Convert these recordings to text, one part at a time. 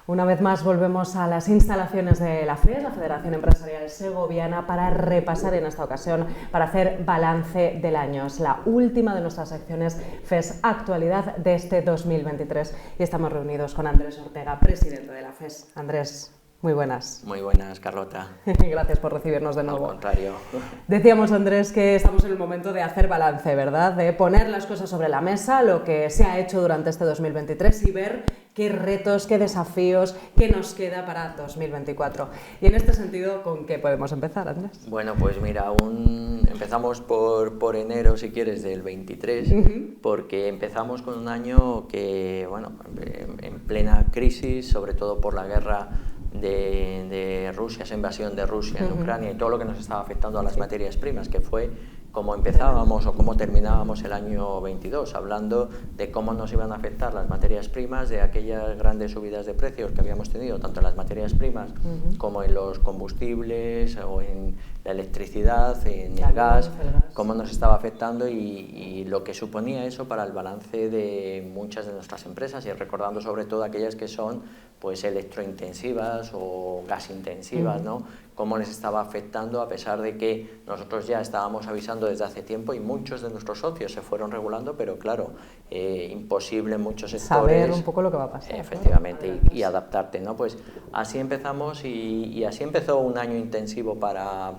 Una vez más volvemos a las instalaciones de la FES, la Federación Empresarial Segoviana, para repasar en esta ocasión, para hacer balance del año. Es la última de nuestras secciones FES Actualidad de este 2023 y estamos reunidos con Andrés Ortega, presidente de la FES. Andrés, muy buenas. Muy buenas, Carlota. Gracias por recibirnos de nuevo. Al contrario. Decíamos, Andrés, que estamos en el momento de hacer balance, ¿verdad? De poner las cosas sobre la mesa, lo que se ha hecho durante este 2023 y ver qué retos, qué desafíos, qué nos queda para 2024. Y en este sentido, ¿con qué podemos empezar, Andrés? Bueno, pues mira, empezamos por enero, si quieres, del 23, porque empezamos con un año que, bueno, en plena crisis, sobre todo por la guerra de Rusia, esa invasión de Rusia en Ucrania y todo lo que nos estaba afectando a las materias primas, que fue como empezábamos o cómo terminábamos el año 22, hablando de cómo nos iban a afectar las materias primas, de aquellas grandes subidas de precios que habíamos tenido, tanto en las materias primas como en los combustibles o en la electricidad, en el gas, cómo nos estaba afectando y lo que suponía eso para el balance de muchas de nuestras empresas, y recordando sobre todo aquellas que son pues electrointensivas o gasintensivas, ¿no? Cómo les estaba afectando, a pesar de que nosotros ya estábamos avisando desde hace tiempo y muchos de nuestros socios se fueron regulando, pero claro, imposible en muchos sectores saber un poco lo que va a pasar. Efectivamente, y adaptarte, ¿no? Pues así empezamos y así empezó un año intensivo para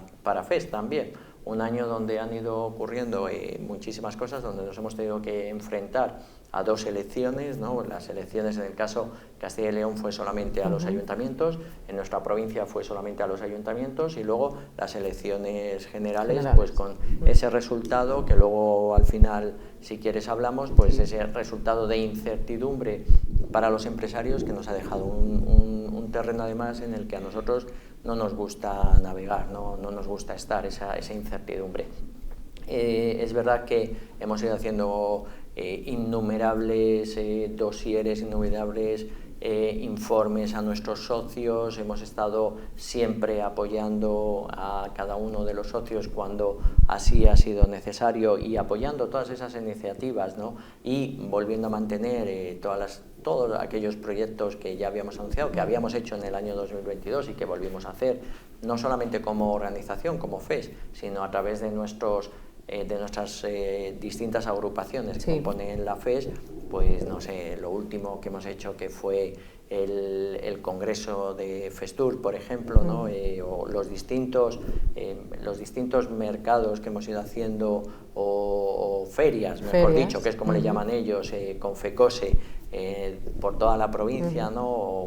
FES también. Un año donde han ido ocurriendo muchísimas cosas, donde nos hemos tenido que enfrentar a dos elecciones, ¿no? Las elecciones, en el caso Castilla y León, fue solamente a los ayuntamientos, en nuestra provincia fue solamente a los ayuntamientos, y luego las elecciones generales, pues con ese resultado que luego al final, si quieres, hablamos, pues ese resultado de incertidumbre para los empresarios que nos ha dejado un terreno además en el que a nosotros no nos gusta navegar, no nos gusta estar, esa incertidumbre. Es verdad que hemos ido haciendo innumerables dosieres, innumerables informes a nuestros socios, hemos estado siempre apoyando a cada uno de los socios cuando así ha sido necesario y apoyando todas esas iniciativas, ¿no? Y volviendo a mantener todos aquellos proyectos que ya habíamos anunciado, que habíamos hecho en el año 2022 y que volvimos a hacer, no solamente como organización, como FES, sino a través de nuestras distintas agrupaciones que componen la FES. Pues no sé, lo último que hemos hecho, que fue el congreso de FESTUR, por ejemplo, ¿no? O los distintos mercados que hemos ido haciendo, o ferias, mejor dicho, que es como le llaman ellos, con FECOSE, por toda la provincia, ¿no?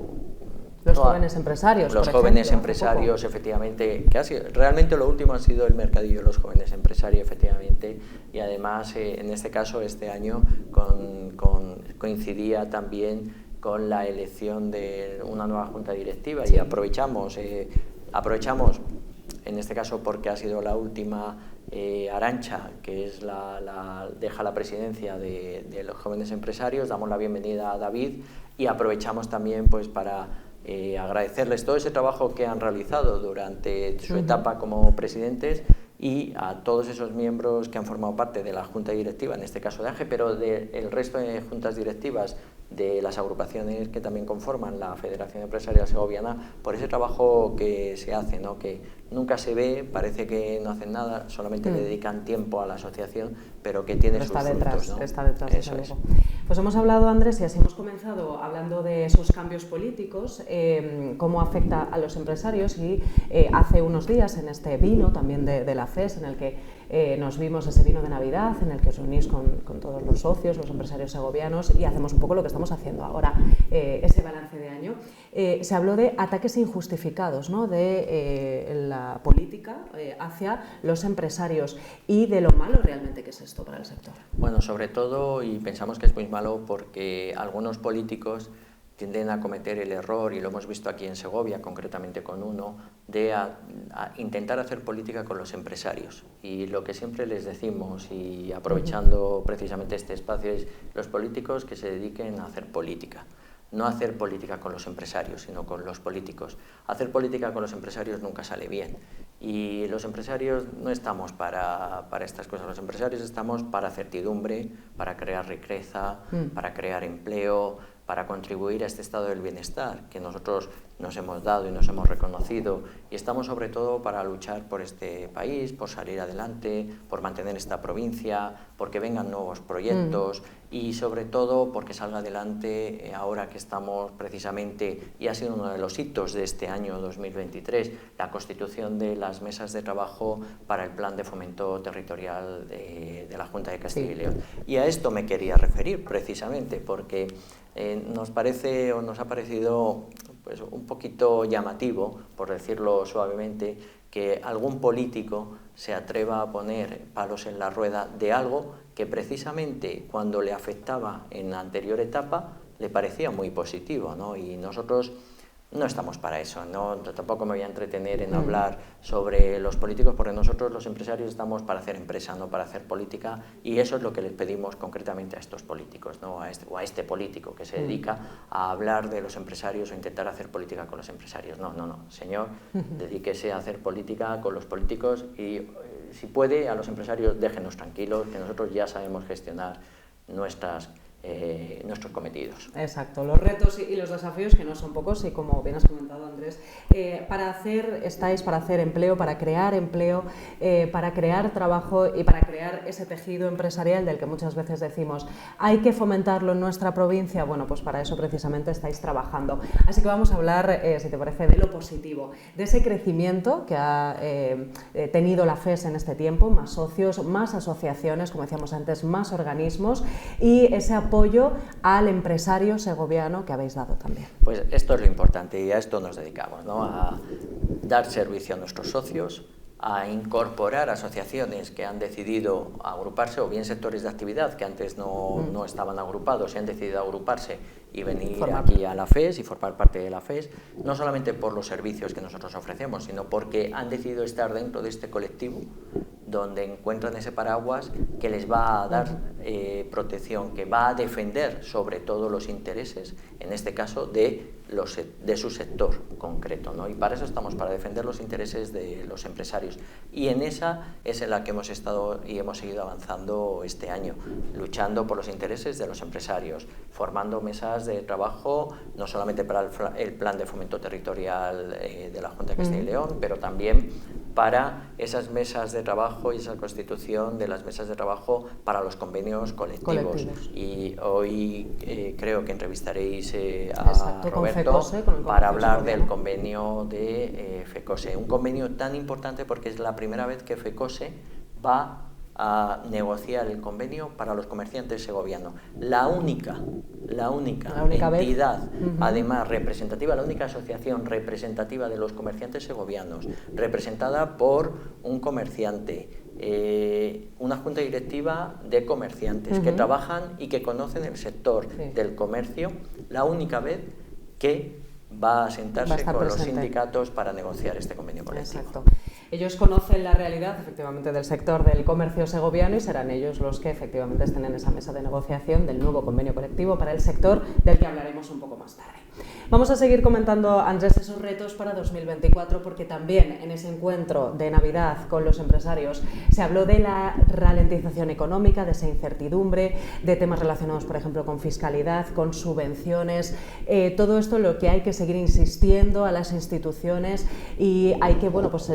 Los jóvenes empresarios, los jóvenes empresarios, efectivamente, realmente lo último ha sido el mercadillo de los jóvenes empresarios, efectivamente, y además en este caso, este año coincidía también con la elección de una nueva junta directiva, y aprovechamos, en este caso porque ha sido la última, Arantxa, que es deja la presidencia de los jóvenes empresarios, damos la bienvenida a David y aprovechamos también pues para agradecerles todo ese trabajo que han realizado durante su etapa como presidentes, y a todos esos miembros que han formado parte de la junta directiva, en este caso de AGE, pero del resto de juntas directivas de las agrupaciones que también conforman la Federación Empresarial Segoviana, por ese trabajo que se hace, ¿no? Que nunca se ve, parece que no hacen nada, solamente le dedican tiempo a la asociación, pero que tiene sus frutos, ¿no? Está detrás, desde luego. Pues hemos hablado, Andrés, y así hemos comenzado hablando de esos cambios políticos, cómo afecta a los empresarios, y hace unos días en este vino también de la FES, en el que nos vimos ese vino de Navidad, en el que os reunís con todos los socios, los empresarios segovianos, y hacemos un poco lo que estamos haciendo ahora, ese balance de año. Se habló de ataques injustificados, ¿no? De la política hacia los empresarios y de lo malo realmente que es esto para el sector. Bueno, sobre todo, y pensamos que es muy malo porque algunos políticos tienden a cometer el error, y lo hemos visto aquí en Segovia, concretamente con uno, de a intentar hacer política con los empresarios. Y lo que siempre les decimos, y aprovechando precisamente este espacio, es los políticos que se dediquen a hacer política. No hacer política con los empresarios, sino con los políticos. Hacer política con los empresarios nunca sale bien. Y los empresarios no estamos para estas cosas. Los empresarios estamos para certidumbre, para crear riqueza, para crear empleo, para contribuir a este estado del bienestar que nosotros nos hemos dado y nos hemos reconocido, y estamos sobre todo para luchar por este país, por salir adelante, por mantener esta provincia, porque vengan nuevos proyectos y sobre todo porque salga adelante ahora que estamos precisamente, y ha sido uno de los hitos de este año 2023, la constitución de las mesas de trabajo para el Plan de Fomento Territorial de la Junta de Castilla y León. Y a esto me quería referir precisamente porque nos parece o nos ha parecido pues, un poquito llamativo, por decirlo suavemente, que algún político se atreva a poner palos en la rueda de algo que precisamente cuando le afectaba en la anterior etapa le parecía muy positivo, ¿no? Y nosotros no estamos para eso, ¿no? Tampoco me voy a entretener en hablar sobre los políticos, porque nosotros los empresarios estamos para hacer empresa, no para hacer política, y eso es lo que les pedimos concretamente a estos políticos, ¿no? A este político que se dedica a hablar de los empresarios o intentar hacer política con los empresarios. No, señor, dedíquese a hacer política con los políticos y, si puede, a los empresarios déjenos tranquilos, que nosotros ya sabemos gestionar nuestros cometidos. Exacto, los retos y los desafíos, que no son pocos, y como bien has comentado, Andrés, estáis para hacer empleo, para crear trabajo y para crear ese tejido empresarial del que muchas veces decimos hay que fomentarlo en nuestra provincia. Bueno, pues para eso precisamente estáis trabajando. Así que vamos a hablar, si te parece, de lo positivo, de ese crecimiento que ha tenido la FES en este tiempo, más socios, más asociaciones, como decíamos antes, más organismos, y ese apoyo al empresario segoviano que habéis dado también. Pues esto es lo importante y a esto nos dedicamos, ¿no? A dar servicio a nuestros socios, a incorporar asociaciones que han decidido agruparse, o bien sectores de actividad que antes no estaban agrupados y han decidido agruparse y venir aquí a la FES y formar parte de la FES, no solamente por los servicios que nosotros ofrecemos, sino porque han decidido estar dentro de este colectivo donde encuentran ese paraguas que les va a dar protección, que va a defender sobre todo los intereses, en este caso de su sector concreto, ¿no? Y para eso estamos, para defender los intereses de los empresarios, y en esa es en la que hemos estado y hemos seguido avanzando este año, luchando por los intereses de los empresarios, formando mesas de trabajo no solamente para el Plan de Fomento Territorial de la Junta de Castilla y León, pero también para esas mesas de trabajo y esa constitución de las mesas de trabajo para los convenios colectivos. Y hoy creo que entrevistaréis a Roberto FECOSE, para hablar del convenio de FECOSE. Un convenio tan importante porque es la primera vez que FECOSE va a negociar el convenio para los comerciantes segovianos. La única entidad, además representativa, la única asociación representativa de los comerciantes segovianos, representada por un comerciante, una junta directiva de comerciantes que trabajan y que conocen el sector del comercio, la única vez que va a sentarse con los sindicatos para negociar este convenio colectivo. Exacto. Ellos conocen la realidad, efectivamente, del sector del comercio segoviano, y serán ellos los que efectivamente estén en esa mesa de negociación del nuevo convenio colectivo para el sector, del que hablaremos un poco más tarde. Vamos a seguir comentando, Andrés, esos retos para 2024, porque también en ese encuentro de Navidad con los empresarios se habló de la ralentización económica, de esa incertidumbre, de temas relacionados, por ejemplo, con fiscalidad, con subvenciones, todo esto en lo que hay que seguir insistiendo a las instituciones, y hay que, bueno, pues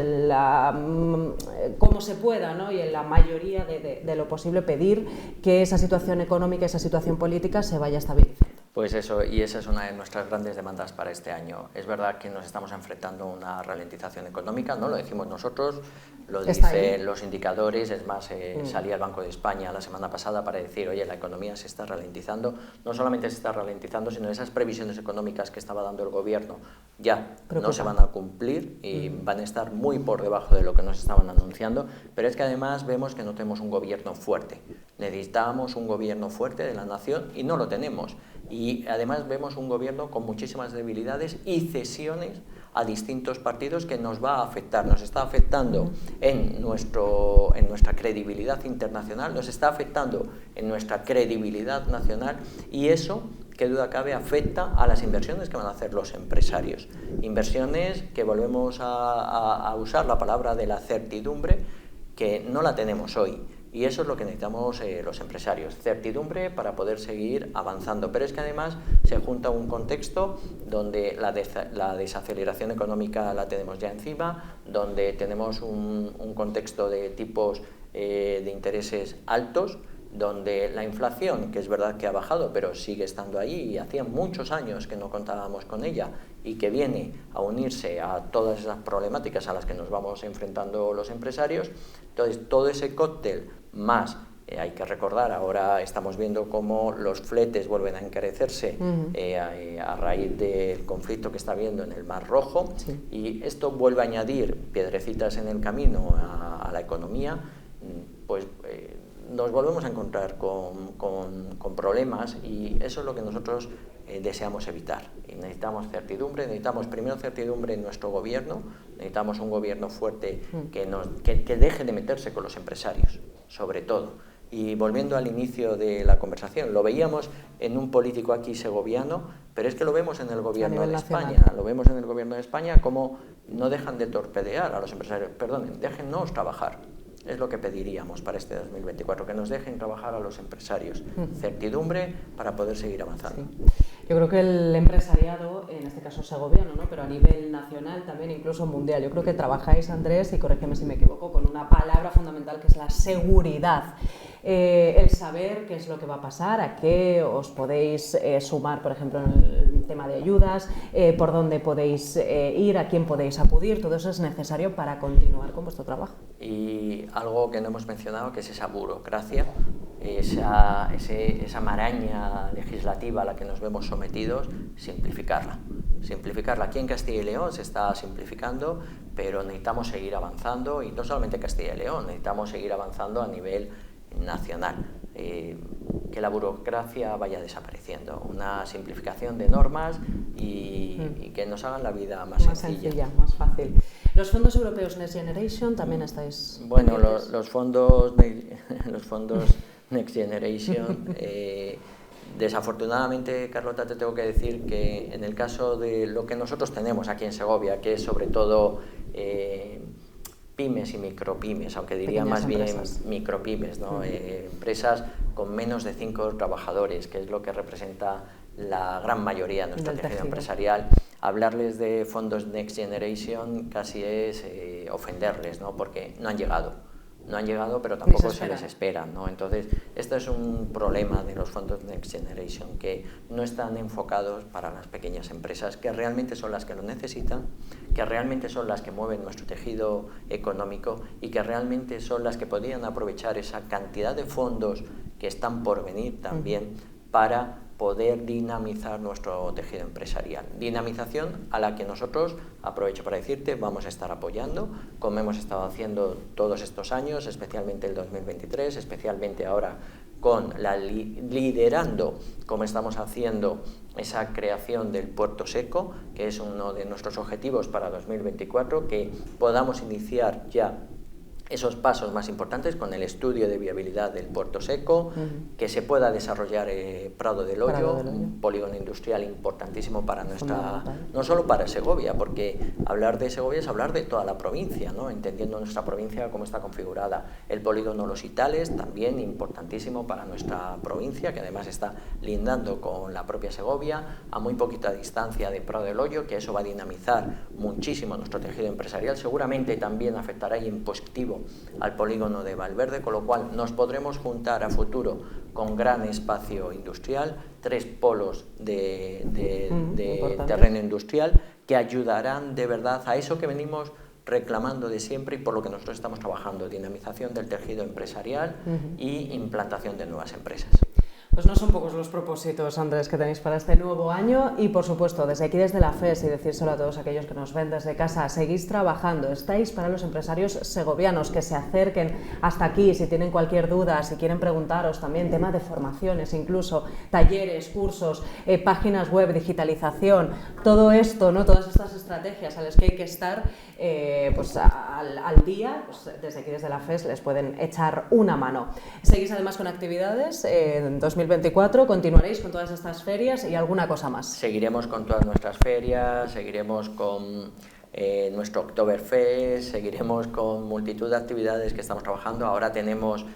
como se pueda, ¿no? Y en la mayoría de lo posible, pedir que esa situación económica, esa situación política se vaya estabilizando. Pues eso, y esa es una de nuestras grandes demandas para este año. Es verdad que nos estamos enfrentando a una ralentización económica, no lo decimos nosotros, lo dicen los indicadores. Es más, salía el Banco de España la semana pasada para decir, oye, la economía se está ralentizando. No solamente se está ralentizando, sino esas previsiones económicas que estaba dando el gobierno ya no se van a cumplir y van a estar muy por debajo de lo que nos estaban anunciando. Pero es que además vemos que no tenemos un gobierno fuerte. Necesitábamos un gobierno fuerte de la nación y no lo tenemos. Y además vemos un gobierno con muchísimas debilidades y cesiones a distintos partidos que nos va a afectar. Nos está afectando en nuestra credibilidad internacional, nos está afectando en nuestra credibilidad nacional, y eso, qué duda cabe, afecta a las inversiones que van a hacer los empresarios. Inversiones que volvemos a usar la palabra de la certidumbre, que no la tenemos hoy. Y eso es lo que necesitamos los empresarios, certidumbre para poder seguir avanzando. Pero es que además se junta un contexto donde la desaceleración económica la tenemos ya encima, donde tenemos un contexto de tipos de intereses altos, donde la inflación, que es verdad que ha bajado, pero sigue estando ahí y hacía muchos años que no contábamos con ella y que viene a unirse a todas esas problemáticas a las que nos vamos enfrentando los empresarios. Entonces, todo ese cóctel más, hay que recordar, ahora estamos viendo cómo los fletes vuelven a encarecerse a raíz del conflicto que está habiendo en el Mar Rojo, sí. Y esto vuelve a añadir piedrecitas en el camino a la economía, pues nos volvemos a encontrar con problemas, y eso es lo que nosotros deseamos evitar. Y necesitamos certidumbre, necesitamos primero certidumbre en nuestro gobierno, necesitamos un gobierno fuerte que deje de meterse con los empresarios, sobre todo. Y volviendo al inicio de la conversación, lo veíamos en un político aquí segoviano, pero es que lo vemos en el gobierno de España, lo vemos en el gobierno de España, como no dejan de torpedear a los empresarios. Perdonen, déjennos trabajar. Es lo que pediríamos para este 2024, que nos dejen trabajar a los empresarios. Certidumbre para poder seguir avanzando. Sí. Yo creo que el empresariado, en este caso segoviano, ¿no?, pero a nivel nacional, también incluso mundial, yo creo que trabajáis, Andrés, y corrígeme si me equivoco, con una palabra fundamental que es la seguridad. El saber qué es lo que va a pasar, a qué os podéis sumar, por ejemplo, en el tema de ayudas, por dónde podéis ir, a quién podéis acudir, todo eso es necesario para continuar con vuestro trabajo. Y algo que no hemos mencionado, que es esa burocracia, esa maraña legislativa a la que nos vemos sometidos, simplificarla. Aquí en Castilla y León se está simplificando, pero necesitamos seguir avanzando, y no solamente Castilla y León, necesitamos seguir avanzando a nivel nacional, que la burocracia vaya desapareciendo, una simplificación de normas y que nos hagan la vida más sencilla, más fácil. ¿Los fondos europeos Next Generation también estáis? Bueno, los fondos Next Generation, desafortunadamente, Carlota, te tengo que decir que en el caso de lo que nosotros tenemos aquí en Segovia, que es sobre todo pymes y micropymes, aunque diría pequeñas más empresas. Bien micropymes, ¿no? Empresas con menos de 5 trabajadores, que es lo que representa la gran mayoría de nuestro tejido empresarial. Hablarles de fondos Next Generation casi es ofenderles, ¿no? Porque no han llegado, pero tampoco se les espera, ¿no? Entonces, esto es un problema de los fondos Next Generation, que no están enfocados para las pequeñas empresas, que realmente son las que lo necesitan, que realmente son las que mueven nuestro tejido económico y que realmente son las que podrían aprovechar esa cantidad de fondos que están por venir también para poder dinamizar nuestro tejido empresarial. Dinamización a la que nosotros, aprovecho para decirte, vamos a estar apoyando, como hemos estado haciendo todos estos años, especialmente el 2023, especialmente ahora con liderando, como estamos haciendo, esa creación del puerto seco, que es uno de nuestros objetivos para 2024, que podamos iniciar ya esos pasos más importantes con el estudio de viabilidad del puerto seco, que se pueda desarrollar Prado del Hoyo, un polígono industrial importantísimo para no solo para Segovia, porque hablar de Segovia es hablar de toda la provincia, ¿no? Entendiendo nuestra provincia cómo está configurada. El polígono Los Itales, también importantísimo para nuestra provincia, que además está lindando con la propia Segovia, a muy poquita distancia de Prado del Hoyo, que eso va a dinamizar muchísimo nuestro tejido empresarial, seguramente también afectará y en positivo al polígono de Valverde, con lo cual nos podremos juntar a futuro con gran espacio industrial, 3 polos de terreno industrial que ayudarán de verdad a eso que venimos reclamando de siempre y por lo que nosotros estamos trabajando: dinamización del tejido empresarial y implantación de nuevas empresas. Pues no son pocos los propósitos, Andrés, que tenéis para este nuevo año, y por supuesto, desde aquí, desde la FES, y decírselo a todos aquellos que nos ven desde casa, seguís trabajando, estáis para los empresarios segovianos, que se acerquen hasta aquí si tienen cualquier duda, si quieren preguntaros también, tema de formaciones, incluso talleres, cursos, páginas web, digitalización, todo esto, ¿no? Todas estas estrategias a las que hay que estar pues al día, pues desde aquí, desde la FES, les pueden echar una mano. Seguís además con actividades en 2024, continuaréis con todas estas ferias y alguna cosa más. Seguiremos con todas nuestras ferias, seguiremos con nuestro Oktoberfest, seguiremos con multitud de actividades que estamos trabajando. Ahora tenemos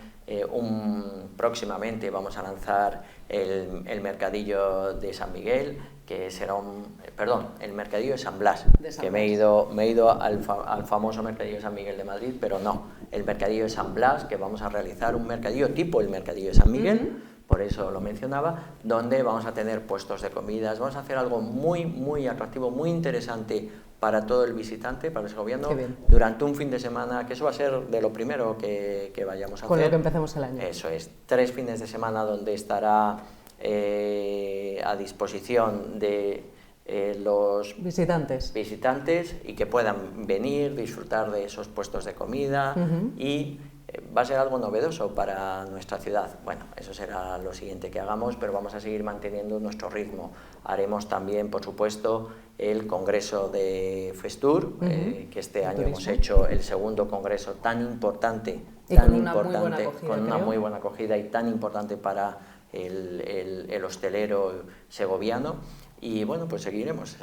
próximamente vamos a lanzar el mercadillo de San Miguel, que será el mercadillo de San Blas, que me he ido al famoso mercadillo de San Miguel de Madrid, pero no, el mercadillo de San Blas, que vamos a realizar un mercadillo tipo el mercadillo de San Miguel, por eso lo mencionaba, donde vamos a tener puestos de comidas, vamos a hacer algo muy, muy atractivo, muy interesante para todo el visitante, para el segoviano, durante un fin de semana, que eso va a ser de lo primero que vayamos a hacer. Con lo que empecemos el año. Eso es, 3 fines de semana donde estará a disposición de los visitantes y que puedan venir, disfrutar de esos puestos de comida y va a ser algo novedoso para nuestra ciudad. Bueno, eso será lo siguiente que hagamos, pero vamos a seguir manteniendo nuestro ritmo. Haremos también, por supuesto, el congreso de FESTUR, que este año hemos hecho el segundo congreso tan importante, con una muy buena acogida y tan importante para el hostelero segoviano. Y bueno, pues seguimos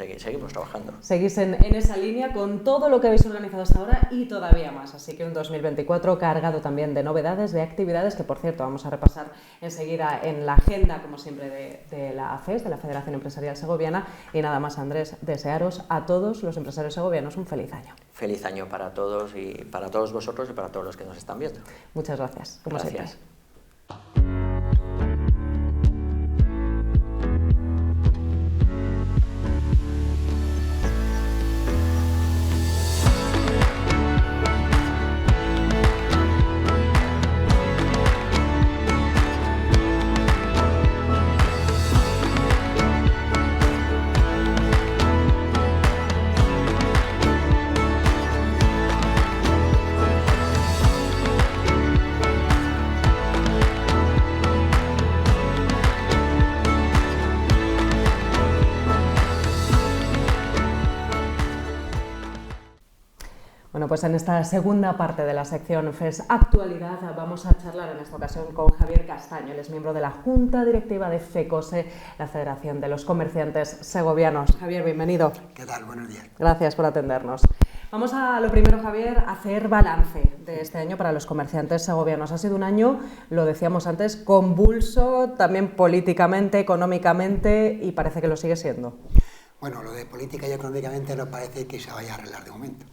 trabajando. Seguís en esa línea con todo lo que habéis organizado hasta ahora y todavía más. Así que un 2024 cargado también de novedades, de actividades, que por cierto vamos a repasar enseguida en la agenda, como siempre, de la AFES, de la Federación Empresarial Segoviana. Y nada más, Andrés, desearos a todos los empresarios segovianos un feliz año. Feliz año para todos y para todos vosotros y para todos los que nos están viendo. Muchas gracias. Gracias. Bueno, pues en esta segunda parte de la sección FES Actualidad vamos a charlar en esta ocasión con Javier Castaño. Él es miembro de la Junta Directiva de FECOSE, la Federación de los Comerciantes Segovianos. Javier, bienvenido. ¿Qué tal? Buenos días. Gracias por atendernos. Vamos a lo primero, Javier, hacer balance de este año para los comerciantes segovianos. Ha sido un año, lo decíamos antes, convulso, también políticamente, económicamente, y parece que lo sigue siendo. Bueno, lo de política y económicamente no parece que se vaya a arreglar de momento.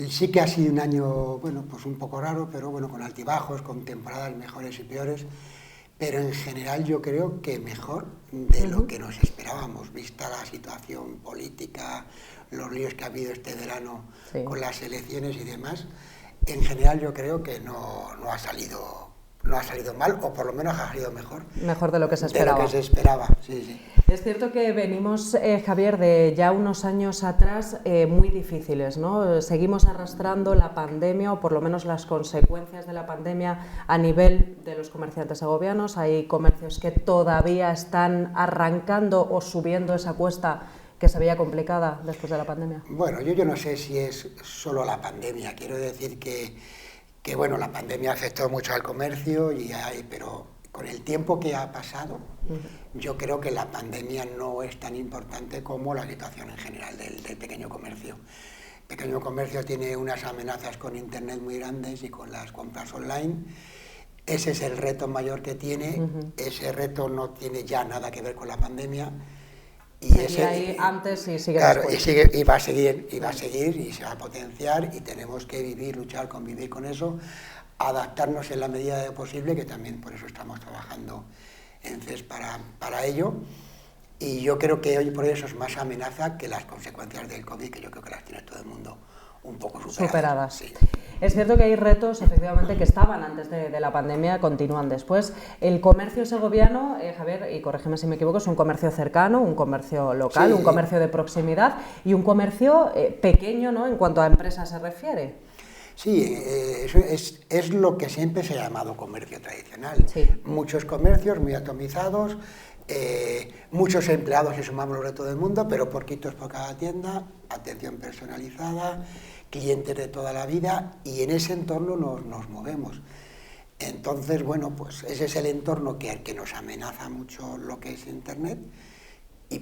Sí que ha sido un año, bueno, pues un poco raro, pero bueno, con altibajos, con temporadas mejores y peores, pero en general yo creo que mejor de lo que nos esperábamos, vista la situación política, los líos que ha habido este verano con las elecciones y demás. En general yo creo que no ha salido mal, o por lo menos ha salido mejor. Mejor de lo que se esperaba. De lo que se esperaba, sí, sí. Es cierto que venimos, Javier, de ya unos años atrás muy difíciles, ¿no? Seguimos arrastrando la pandemia, o por lo menos las consecuencias de la pandemia a nivel de los comerciantes segovianos. Hay comercios que todavía están arrancando o subiendo esa cuesta que se veía complicada después de la pandemia. Bueno, yo no sé si es solo la pandemia. Quiero decir que bueno, la pandemia afectó mucho al comercio, pero con el tiempo que ha pasado, yo creo que la pandemia no es tan importante como la situación en general del pequeño comercio. El pequeño comercio tiene unas amenazas con Internet muy grandes y con las compras online. Ese es el reto mayor que tiene. Ese reto no tiene ya nada que ver con la pandemia. Y ahí antes y sigue después. Y va a seguir y se va a potenciar, y tenemos que luchar, convivir con eso, adaptarnos en la medida de lo posible, que también por eso estamos trabajando en CES para ello. Y yo creo que hoy por hoy eso es más amenaza que las consecuencias del COVID, que yo creo que las tiene todo el mundo un poco superadas. Sí. Es cierto que hay retos, efectivamente, que estaban antes de la pandemia, continúan después. El comercio segoviano, Javier, y corrígeme si me equivoco, es un comercio cercano, un comercio local, un comercio de proximidad y un comercio pequeño, ¿no?, en cuanto a empresas se refiere. Sí, eso es lo que siempre se ha llamado comercio tradicional. Sí. Muchos comercios muy atomizados, muchos empleados, si sumamos los de todo el mundo, pero poquitos por cada tienda, atención personalizada, clientes de toda la vida, y en ese entorno nos movemos. Entonces, bueno, pues ese es el entorno que nos amenaza mucho lo que es Internet,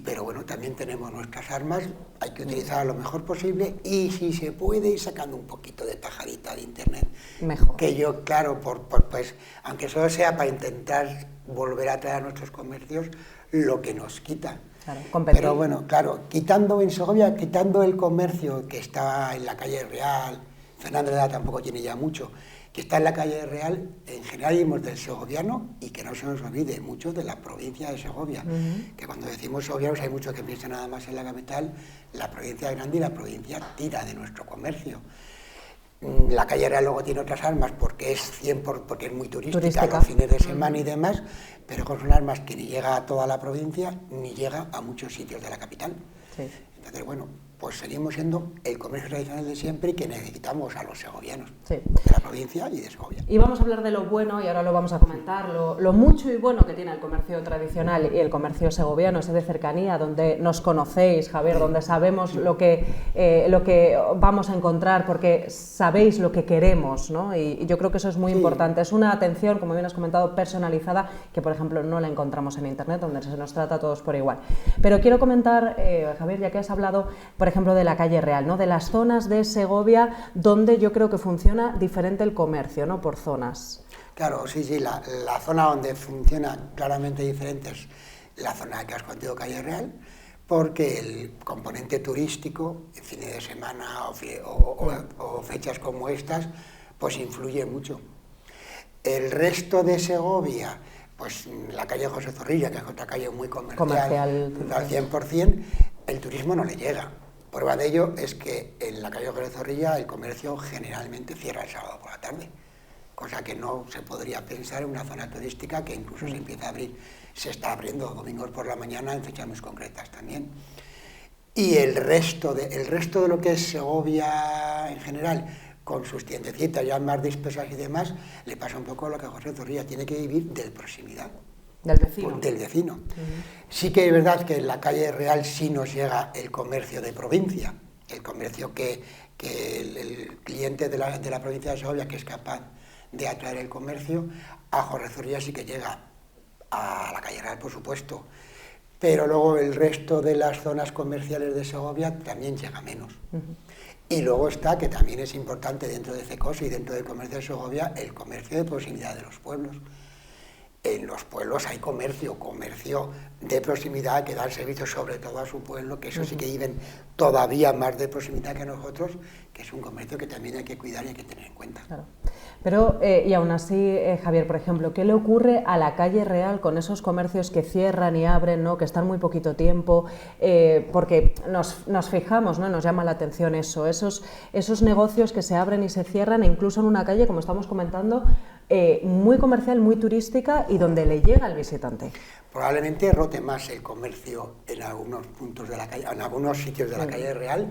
pero bueno, también tenemos nuestras armas, hay que utilizarlas lo mejor posible y si se puede ir sacando un poquito de tajadita de internet. Mejor. Que yo, claro, pues, aunque solo sea para intentar volver a traer a nuestros comercios lo que nos quita. Claro, pero bueno, claro, quitando en Segovia, quitando el comercio que está en la calle Real, Fernández de la tampoco tiene ya mucho, que está en la calle Real, en general vivimos del segoviano y que no se nos olvide mucho de la provincia de Segovia, que cuando decimos segovianos hay muchos que piensan nada más en la capital, la provincia es grande y la provincia tira de nuestro comercio. La calle Real luego tiene otras armas porque es porque es muy turística, los fines de semana y demás, pero con son armas que ni llega a toda la provincia ni llega a muchos sitios de la capital. Sí. Entonces, bueno, pues seguimos siendo el comercio tradicional de siempre y que necesitamos a los segovianos, sí, de la provincia y de Segovia. Y vamos a hablar de lo bueno, y ahora lo vamos a comentar, lo mucho y bueno que tiene el comercio tradicional y el comercio segoviano, ese de cercanía, donde nos conocéis, Javier, donde sabemos lo que vamos a encontrar, porque sabéis lo que queremos, ¿no? Y yo creo que eso es muy importante. Es una atención, como bien has comentado, personalizada, que por ejemplo no la encontramos en Internet, donde se nos trata a todos por igual. Pero quiero comentar, Javier, ya que has hablado, por ejemplo, de la calle Real, ¿no? De las zonas de Segovia donde yo creo que funciona diferente el comercio, ¿no? Por zonas. Claro, sí, la zona donde funciona claramente diferente es la zona que has contado, calle Real, porque el componente turístico, fines de semana o fechas como estas, pues influye mucho. El resto de Segovia, pues la calle José Zorrilla, que es otra calle muy comercial al 100%, el turismo no le llega. Prueba de ello es que en la calle José Zorrilla el comercio generalmente cierra el sábado por la tarde, cosa que no se podría pensar en una zona turística que incluso se empieza a abrir, se está abriendo domingos por la mañana en fechas muy concretas también. Y el resto de lo que es Segovia en general, con sus tiendecitas ya más dispersas y demás, le pasa un poco lo que José Zorrilla tiene que vivir de proximidad. Del vecino. Del vecino. Sí que es verdad que en la calle Real sí nos llega el comercio de provincia, el comercio que el cliente de la provincia de Segovia, que es capaz de atraer el comercio, a José Zorrilla sí que llega a la calle Real, por supuesto, pero luego el resto de las zonas comerciales de Segovia también llega menos. Y luego está, que también es importante dentro de FECOSE y dentro del comercio de Segovia, el comercio de proximidad de los pueblos. En los pueblos hay comercio de proximidad que da servicio sobre todo a su pueblo, que eso sí que viven todavía más de proximidad que nosotros, que es un comercio que también hay que cuidar y hay que tener en cuenta. Claro. Pero, y aún así, Javier, por ejemplo, ¿qué le ocurre a la calle Real con esos comercios que cierran y abren, ¿no? Que están muy poquito tiempo? Porque nos fijamos, ¿no? Nos llama la atención esos negocios que se abren y se cierran, e incluso en una calle, como estamos comentando, muy comercial, muy turística y donde le llega al visitante. Probablemente rote más el comercio en algunos puntos de la calle, en algunos sitios de la calle Real,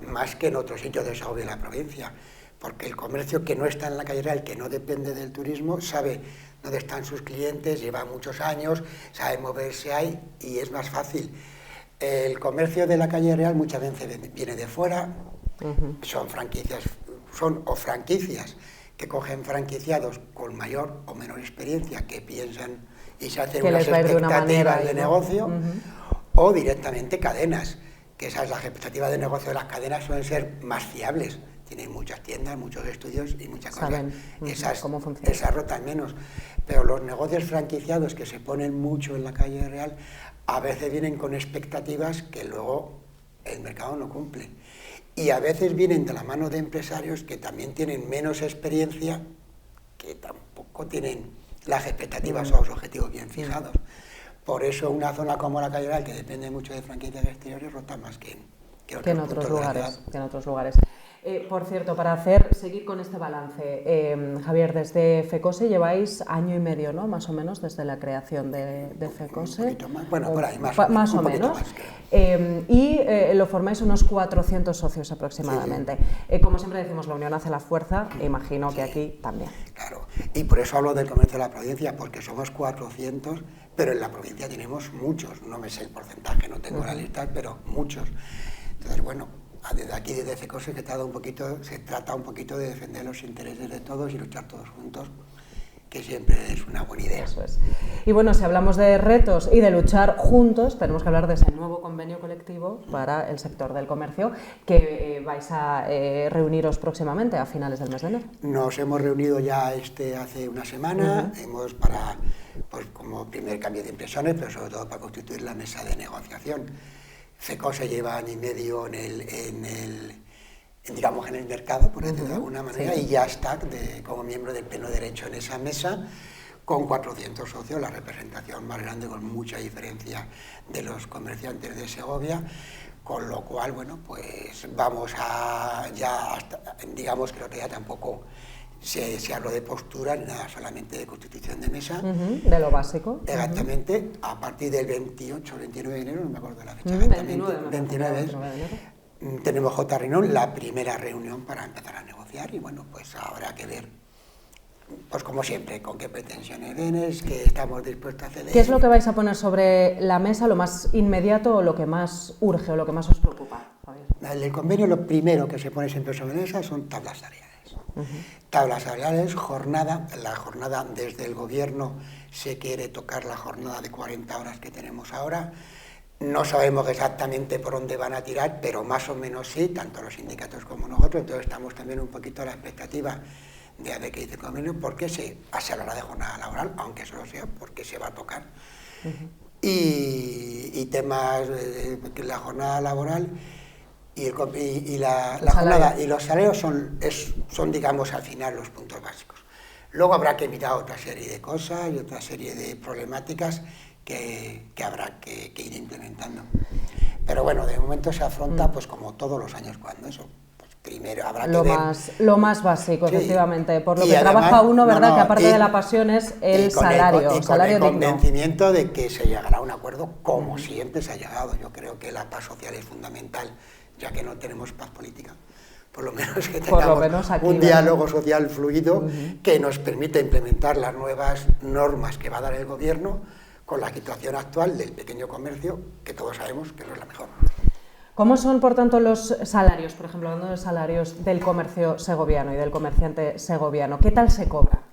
más que en otros sitios de Segovia y la provincia, porque el comercio que no está en la calle Real, que no depende del turismo, sabe dónde están sus clientes, lleva muchos años, sabe moverse ahí y es más fácil. El comercio de la calle Real muchas veces viene de fuera, son franquicias que cogen franquiciados con mayor o menor experiencia, que piensan y se hacen unas expectativas de negocio, o directamente cadenas, que esas las expectativas de negocio de las cadenas suelen ser más fiables, tienen muchas tiendas, muchos estudios y muchas cosas. Esas rotan menos, pero los negocios franquiciados que se ponen mucho en la calle Real a veces vienen con expectativas que luego el mercado no cumple. Y a veces vienen de la mano de empresarios que también tienen menos experiencia, que tampoco tienen las expectativas o los objetivos bien fijados. Por eso una zona como la calle Real, que depende mucho de franquicias exteriores, rota más que en otros lugares. Por cierto, para seguir con este balance, Javier, desde FECOSE lleváis año y medio, ¿no? Más o menos, desde la creación de FECOSE. Un poquito más, bueno, por ahí, más o menos. Y lo formáis unos 400 socios aproximadamente. Sí. Como siempre decimos, la unión hace la fuerza, e imagino que aquí también. Claro, y por eso hablo del comercio de la provincia, porque somos 400, pero en la provincia tenemos muchos, no me sé el porcentaje, no tengo la lista, pero muchos. Entonces, bueno, desde aquí, desde FECOSE, se trata un poquito de defender los intereses de todos y luchar todos juntos, que siempre es una buena idea. Eso es. Y bueno, si hablamos de retos y de luchar juntos, tenemos que hablar de ese nuevo convenio colectivo para el sector del comercio que vais a reuniros próximamente a finales del mes de enero. Nos hemos reunido ya hace una semana, hemos pues como primer cambio de impresiones, pero sobre todo para constituir la mesa de negociación. FECOSE lleva año y medio en el mercado, por decirlo de alguna manera, y ya está como miembro del pleno derecho en esa mesa, con 400 socios, la representación más grande, con mucha diferencia de los comerciantes de Segovia, con lo cual, bueno, pues vamos digamos que ya tampoco se habló de postura ni nada, solamente de constitución de mesa. De lo básico. Exactamente, a partir del 28 o 29 de enero, no me acuerdo de la fecha, 29 de enero. Tenemos J. Reunión, la primera reunión para empezar a negociar, y bueno, pues habrá que ver, pues como siempre, con qué pretensiones vienes, que estamos dispuestos a ceder. ¿Qué es lo que vais a poner sobre la mesa, lo más inmediato o lo que más urge o lo que más os preocupa, Javier? En el convenio lo primero que se pone siempre sobre la mesa son tablas salariales. Tablas salariales, la jornada desde el gobierno se quiere tocar la jornada de 40 horas que tenemos ahora. No sabemos exactamente por dónde van a tirar, pero más o menos sí, tanto los sindicatos como nosotros. Entonces estamos también un poquito a la expectativa de a ver qué dice el convenio, porque se hablará de jornada laboral, aunque solo sea porque se va a tocar. Y temas de la jornada laboral y la jornada y los salarios son, digamos, al final los puntos básicos. Luego habrá que mirar otra serie de cosas y otra serie de problemáticas que habrá que ir implementando. Pero bueno, de momento se afronta pues como todos los años, cuando eso. Primero habrá que ver lo más básico, sí, efectivamente, por lo que además, trabaja uno, ¿verdad? Que aparte de la pasión es el salario, con el convencimiento de que se llegará a un acuerdo, como siempre se ha llegado. Yo creo que la paz social es fundamental, ya que no tenemos paz política. Por lo menos que tengamos un diálogo social fluido que nos permita implementar las nuevas normas que va a dar el gobierno con la situación actual del pequeño comercio, que todos sabemos que no es la mejor. ¿Cómo son, por tanto, los salarios, por ejemplo, hablando de salarios del comercio segoviano y del comerciante segoviano? ¿Qué tal se cobra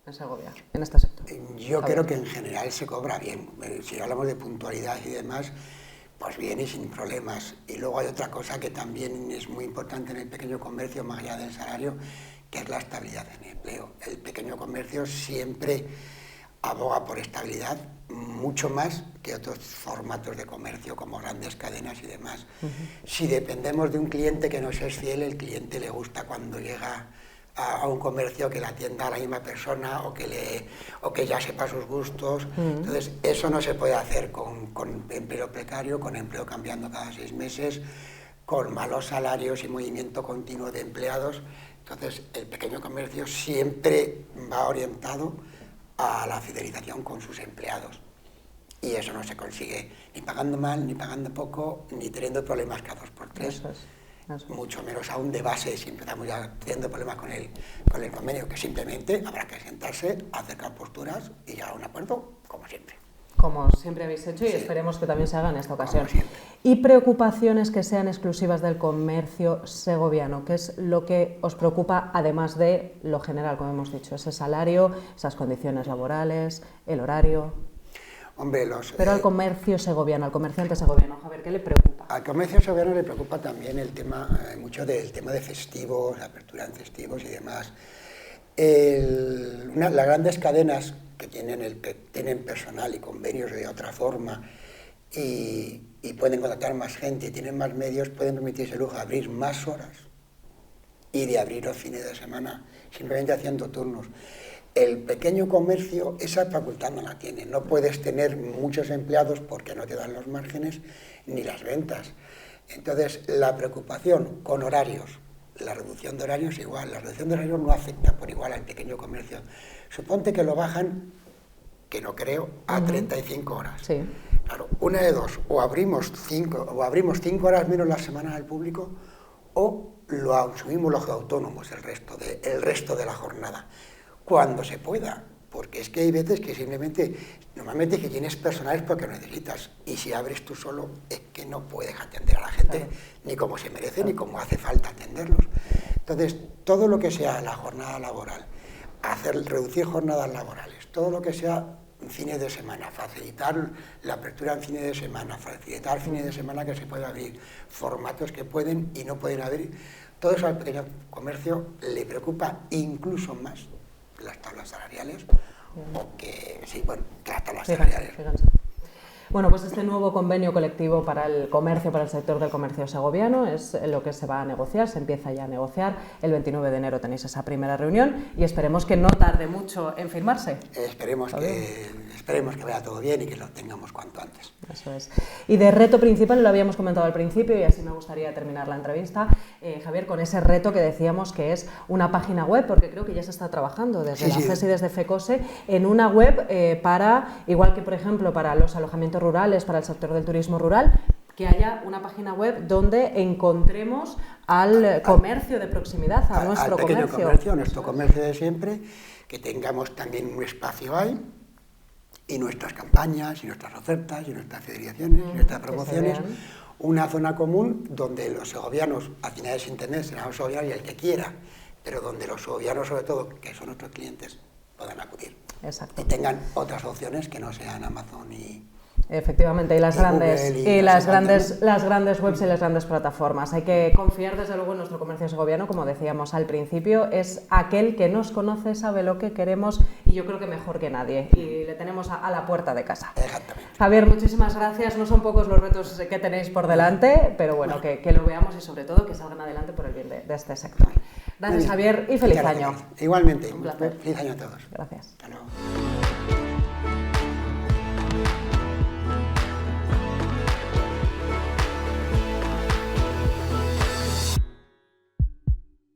en Segovia, en este sector? Yo creo que en general se cobra bien. Si hablamos de puntualidad y demás, pues bien y sin problemas. Y luego hay otra cosa que también es muy importante en el pequeño comercio, más allá del salario, que es la estabilidad en el empleo. El pequeño comercio siempre aboga por estabilidad, mucho más que otros formatos de comercio como grandes cadenas y demás. Si dependemos de un cliente que nos es fiel, el cliente le gusta cuando llega a un comercio que le atienda a la misma persona o que ya sepa sus gustos. Entonces eso no se puede hacer con empleo precario, con empleo cambiando cada 6 meses, con malos salarios y movimiento continuo de empleados. Entonces el pequeño comercio siempre va orientado a la fidelización con sus empleados, y eso no se consigue ni pagando mal, ni pagando poco, ni teniendo problemas cada 2 por 3. Eso es. Mucho menos aún de base, si empezamos ya teniendo problemas con el convenio, que simplemente habrá que sentarse, acercar posturas y llegar a un acuerdo, como siempre. Como siempre habéis hecho, y esperemos que también se haga en esta ocasión. Y preocupaciones que sean exclusivas del comercio segoviano, ¿qué es lo que os preocupa, además de lo general, como hemos dicho, ese salario, esas condiciones laborales, el horario? Hombre, pero al comercio segoviano, al comerciante segoviano, Javier, ¿qué le preocupa? Al comercio segoviano le preocupa también el tema, mucho del tema de festivos, la apertura en festivos y demás. Las grandes cadenas que tienen personal y convenios de otra forma y pueden contratar más gente y tienen más medios, pueden permitirse el lujo de abrir más horas y de abrir los fines de semana, simplemente haciendo turnos. El pequeño comercio esa facultad no la tiene, no puedes tener muchos empleados porque no te dan los márgenes ni las ventas. Entonces, la preocupación con horarios, la reducción de horarios igual, la reducción de horarios no afecta por igual al pequeño comercio. Suponte que lo bajan, que no creo, a 35 horas. Sí. Claro, una de dos, o abrimos 5 horas menos la semana al público, o lo asumimos los autónomos el resto de la jornada, cuando se pueda, porque es que hay veces que simplemente, normalmente que tienes personal es porque lo necesitas, y si abres tú solo es que no puedes atender a la gente, ni como se merece, ni como hace falta atenderlos. Entonces, todo lo que sea la jornada laboral, reducir jornadas laborales, todo lo que sea fines de semana, facilitar la apertura en fines de semana, facilitar fines de semana que se pueda abrir, formatos que pueden y no pueden abrir. Todo eso al pequeño comercio le preocupa incluso más las tablas salariales, o que, sí, bueno, que las tablas salariales. Fíjense. Bueno, pues este nuevo convenio colectivo para el comercio, para el sector del comercio segoviano, es lo que se va a negociar, se empieza ya a negociar. El 29 de enero tenéis esa primera reunión y esperemos que no tarde mucho en firmarse. Esperemos que vaya todo bien y que lo tengamos cuanto antes. Eso es. Y de reto principal, lo habíamos comentado al principio y así me gustaría terminar la entrevista, Javier, con ese reto que decíamos que es una página web, porque creo que ya se está trabajando desde la FES y desde FECOSE en una web para, igual que por ejemplo para los alojamientos rurales, para el sector del turismo rural, que haya una página web donde encontremos al comercio de proximidad, a nuestro pequeño comercio. Nuestro comercio de siempre, que tengamos también un espacio ahí, y nuestras campañas, y nuestras ofertas, y nuestras fidelizaciones, y nuestras promociones, una zona común donde los segovianos, al final es internet, será un segoviano y el que quiera, pero donde los segovianos sobre todo, que son nuestros clientes, puedan acudir. Exacto. Y tengan otras opciones que no sean Amazon y... Efectivamente, y las grandes webs y las grandes plataformas. Hay que confiar desde luego en nuestro comercio segoviano, como decíamos al principio, es aquel que nos conoce, sabe lo que queremos y yo creo que mejor que nadie. Y le tenemos a la puerta de casa. Exactamente. Javier, muchísimas gracias. No son pocos los retos que tenéis por delante, pero bueno, que lo veamos y sobre todo que salgan adelante por el bien de este sector. Gracias, Javier, y feliz año. Igualmente. Un placer. Feliz año a todos. Gracias. Hasta luego.